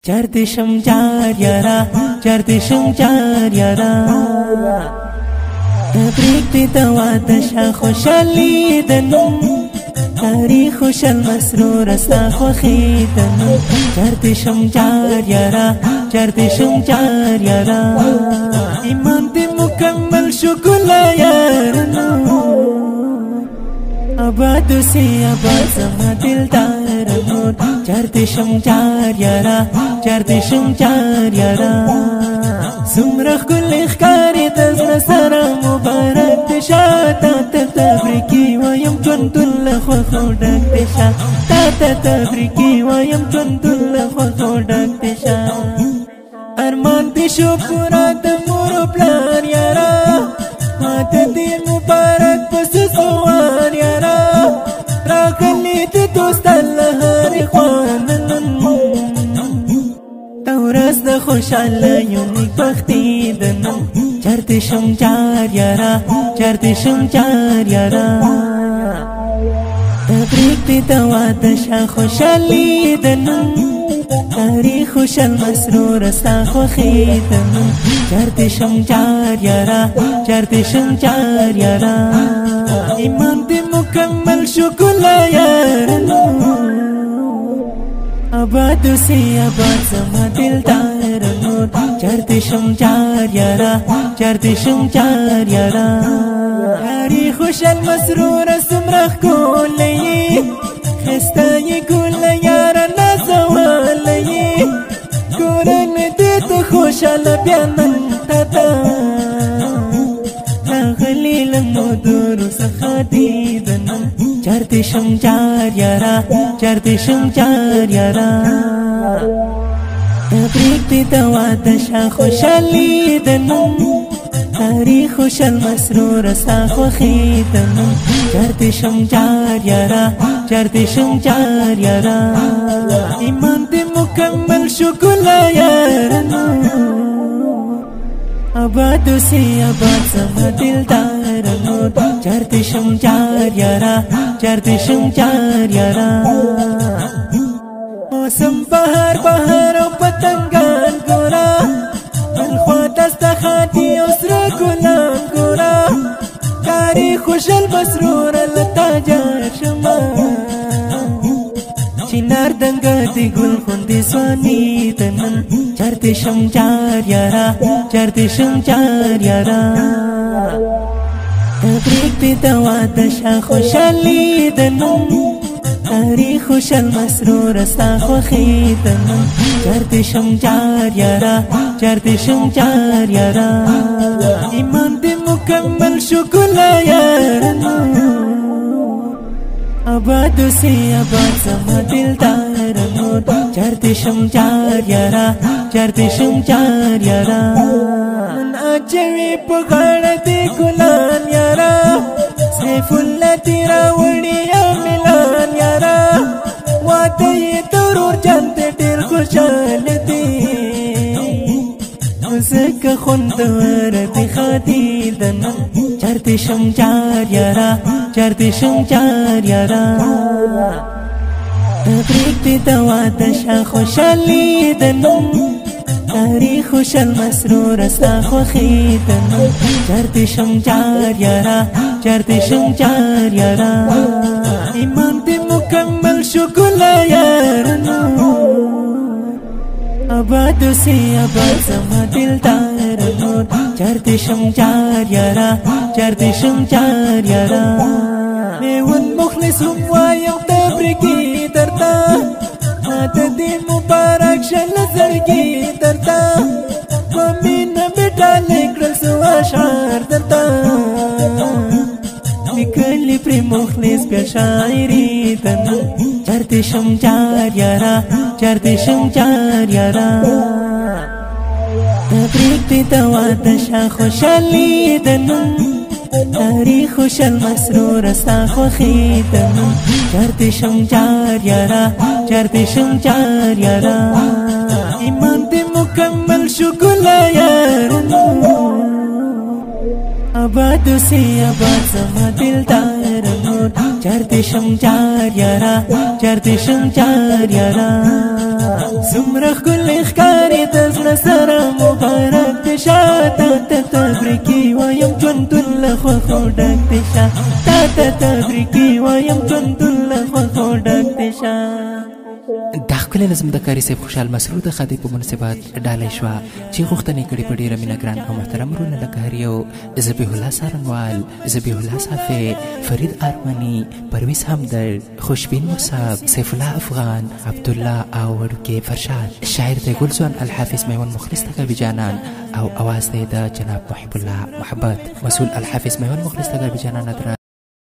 چردشم جار یارا چردشم جار یارا تبریک دی دواد شا خوشالی دنم تاریخ خوشال مسرور استا خوخی دنم چردشم جار یارا چردشم جار یارا ایمان دی مکمل شکل یارنو آباد سی آباد زما دلدار نور چردشم جار یارا چردشم جار یارا سمرخ کل خکاری تزن سر مبارک دشا تا تبریکی ویم چون دل خوخودک دشا تا تبریکی ویم چون دل خوخودک دشا ارمان دشو پورا دمورو پلان یارا مات دین مبارک پس سوان یارا راغلی د دوست الله هر خوانن تورس د خوشاله یونیک بختی دنم چردشم جار یارا چردشم جار یارا تبریک دی دواد شا خوشالی دنم تاریخ خوشال مسرور استا خوخی دنم چردشم جار یارا چردشم جار یارا ایمان دی مکمل شکل یارنو آباد سی آباد زما دلدار نور چردشم جار یارا چردشم جار یارا تاریخ خوشال مسرور سمرخ کولی خستای کل یارا نزوالی کورن دیت خوشال بیانن تاتا ناغلی لنو دورو سخا دیدنم چردشم جار یارا چردشم جار یارا تبریک دی دواد شا خوشالی دنم تاریخ خوشال مسرور استا خوخی دنم چردشم جار یارا چردشم جار یارا ایمان دی مکمل شکل یارنو آباد سی آباد زما دلدار نور چردشم جار یارا چردشم جار یارا موسم بهار بهار او پتنگان گورا الخوا دستا خاتی اسر گلان گورا تاریخ خوشال مسرور لتا جار شما چنار دنگا دی گل خوندی سوانی دنن چردشم جار یارا چردشم جار یارا تبریک دی دواد شا خوشالی دنم تاریخ خوشال مسرور استا خوخی دنم چردشم جار یارا چردشم جار یارا ایمان دی مکمل شکل یارنو آباد سی آباد زما دلدار نور چردشم جار یارا چردشم جار یارا من اجوی پغاڑ دی گلان یارا سیف اللہ تیرا وڑی ملان یارا واتی درور جانت دیر خوشال دی مزک خوندور دی خادی دنم چردشم جار یارا چردشم جار یارا تبریک دی دواد شا خوشالی دنم تاریخ خوشال مسرور استا خوخی دنم چردشم جار یارا چردشم جار یارا ایمان دی مکمل شکل یارنو آباد سی آباد زما دلدار نور چردشم جار یارا چردشم جار یارا میون مخلص هم وایم تبریکی درتا مات دی مبارک شل زرگی درتا ومین بیٹا لکرل سو اشعار درتا نکلی پری مخلص پی شاعری دنم چردشم جار یارا چردشم جار یارا تبریک دی دواد شا خوشالی دنم تاریخ خوشال مسرور استا خوخی دنم چردشم جار یارا چردشم جار یارا ایمان دی مکمل شکل یارنو آباد سی آباد زما دلدار نور رنور چرتشم چار یارا چرتشم چار یارا سمرخ کل اخکاری تزل سر مبارک تشا تا تبریکی ویم چون دل خودک تشا تا تبریکی ویم چون دل خودک تشا دا ښکلی نظم د کاري صاحب خوشحال مسرور د خادي په مناسبت ډالۍ شوه چې غوښتنې کړې په ډېره مینه ګران او محترم وروڼه لکه هر یو ذبیح الله څارنوال ذبیح الله صافی فرید ارمني پرویز همدرد خوشبین مصعب سیف الله افغان عبدالله او وړوکی فرشاد شاعر دی ګلزوان الحافظ میوند مخلص تګابي جانان او اواز دی د جناب محب الله محبت مسؤل الحافظ میوند مخلص تګابي جانان